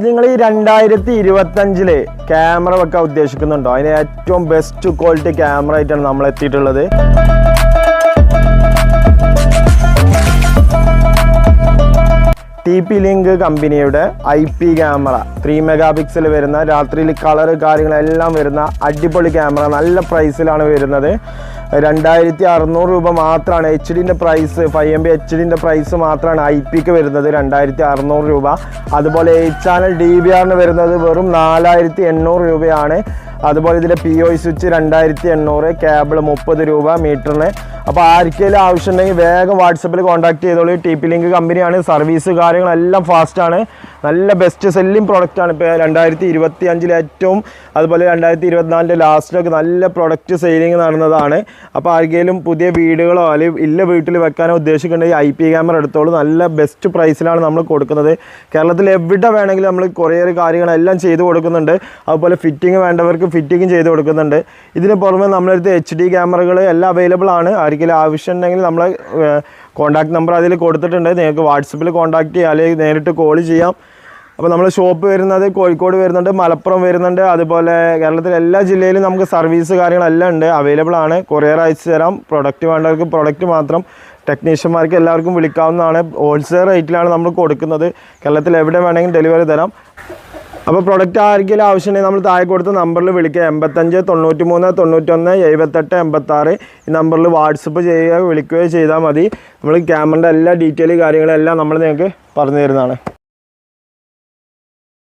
നിങ്ങൾ ഈ 2025 ക്യാമറ വെക്കാൻ ഉദ്ദേശിക്കുന്നുണ്ടോ? അതിന് ഏറ്റവും ബെസ്റ്റ് ക്വാളിറ്റി ക്യാമറ ആയിട്ടാണ് നമ്മൾ എത്തിയിട്ടുള്ളത്. TP Link കമ്പനിയുടെ IP ക്യാമറ 3 മെഗാ പിക്സൽ വരുന്ന, രാത്രിയിൽ കളർ കാര്യങ്ങളെല്ലാം വരുന്ന അടിപൊളി ക്യാമറ നല്ല പ്രൈസിലാണ് വരുന്നത്. 2600 രൂപ മാത്രമാണ് HD price. 5MB HD price മാത്രമാണ് IP വരുന്നത് 2600 രൂപ. അതുപോലെ 8 ചാനൽ DVR വരുന്നത് വെറും 4800 രൂപയാണ്. അതുപോലെ ഇതിൻ്റെ POI സ്വിച്ച് 2800, കേബിൾ 30 രൂപ മീറ്ററിന്. അപ്പോൾ ആർക്കെങ്കിലും ആവശ്യമുണ്ടെങ്കിൽ വേഗം വാട്സപ്പിൽ കോൺടാക്ട് ചെയ്തോളൂ. TP Link കമ്പനിയാണ്. സർവീസ് കാര്യങ്ങളെല്ലാം ഫാസ്റ്റാണ്. നല്ല ബെസ്റ്റ് സെല്ലിംഗ് പ്രൊഡക്റ്റാണ്. ഇപ്പോൾ 2025 ഏറ്റവും, അതുപോലെ 2024 ലാസ്റ്റിലൊക്കെ നല്ല പ്രൊഡക്റ്റ് സെയിലിംഗ് നടന്നതാണ്. അപ്പോൾ ആർക്കെങ്കിലും പുതിയ വീടുകളോ അല്ലെങ്കിൽ വീട്ടിൽ വെക്കാനോ ഉദ്ദേശിക്കുന്നുണ്ടെങ്കിൽ IP ക്യാമറ എടുത്തോളൂ. നല്ല ബെസ്റ്റ് പ്രൈസിലാണ് നമ്മൾ കൊടുക്കുന്നത്. കേരളത്തിൽ എവിടെ വേണമെങ്കിലും നമ്മൾ കൊറിയർ കാര്യങ്ങളെല്ലാം ചെയ്ത് കൊടുക്കുന്നുണ്ട്. അതുപോലെ ഫിറ്റിംഗ് വേണ്ടവർക്ക് ഫിറ്റിംഗ് ചെയ്ത് കൊടുക്കുന്നുണ്ട്. ഇതിന് പുറമെ നമ്മളടുത്ത് HD ക്യാമറകൾ എല്ലാം അവൈലബിൾ ആണ്. ആർക്കെങ്കിലും ആവശ്യമുണ്ടെങ്കിൽ നമ്മളെ കോൺടാക്ട് നമ്പർ അതിൽ കൊടുത്തിട്ടുണ്ട്. നിങ്ങൾക്ക് വാട്സപ്പിൽ കോൺടാക്ട് ചെയ്യാം, അല്ലെങ്കിൽ നേരിട്ട് കോൾ ചെയ്യാം. അപ്പോൾ നമ്മൾ ഷോപ്പ് വരുന്നത് കോഴിക്കോട് വരുന്നുണ്ട്, മലപ്പുറം വരുന്നുണ്ട്. അതുപോലെ കേരളത്തിലെ എല്ലാ ജില്ലയിലും നമുക്ക് സർവീസ് കാര്യങ്ങളെല്ലാം ഉണ്ട്, അവൈലബിൾ ആണ്. കൊറിയർ അയച്ചു തരാം. പ്രൊഡക്റ്റ് വേണ്ടവർക്ക് പ്രൊഡക്റ്റ് മാത്രം, ടെക്നീഷ്യന്മാർക്ക് എല്ലാവർക്കും വിളിക്കാവുന്നതാണ്. ഹോൾസെയിൽ റേറ്റിലാണ് നമ്മൾ കൊടുക്കുന്നത്. കേരളത്തിൽ എവിടെ വേണമെങ്കിലും ഡെലിവറി തരാം. അപ്പോൾ പ്രൊഡക്റ്റ് ആർക്കെങ്കിലും ആവശ്യമുണ്ടെങ്കിൽ നമ്മൾ താഴെ കൊടുത്ത നമ്പറിൽ വിളിക്കുക. 85 93 91 78 86 ഈ നമ്പറിൽ വാട്സപ്പ് ചെയ്യുകയോ വിളിക്കുകയോ ചെയ്താൽ മതി. നമ്മൾ ക്യാമറയുടെ എല്ലാ ഡീറ്റെയിൽ കാര്യങ്ങളെല്ലാം നമ്മൾ നിങ്ങൾക്ക് പറഞ്ഞു തരുന്നതാണ്.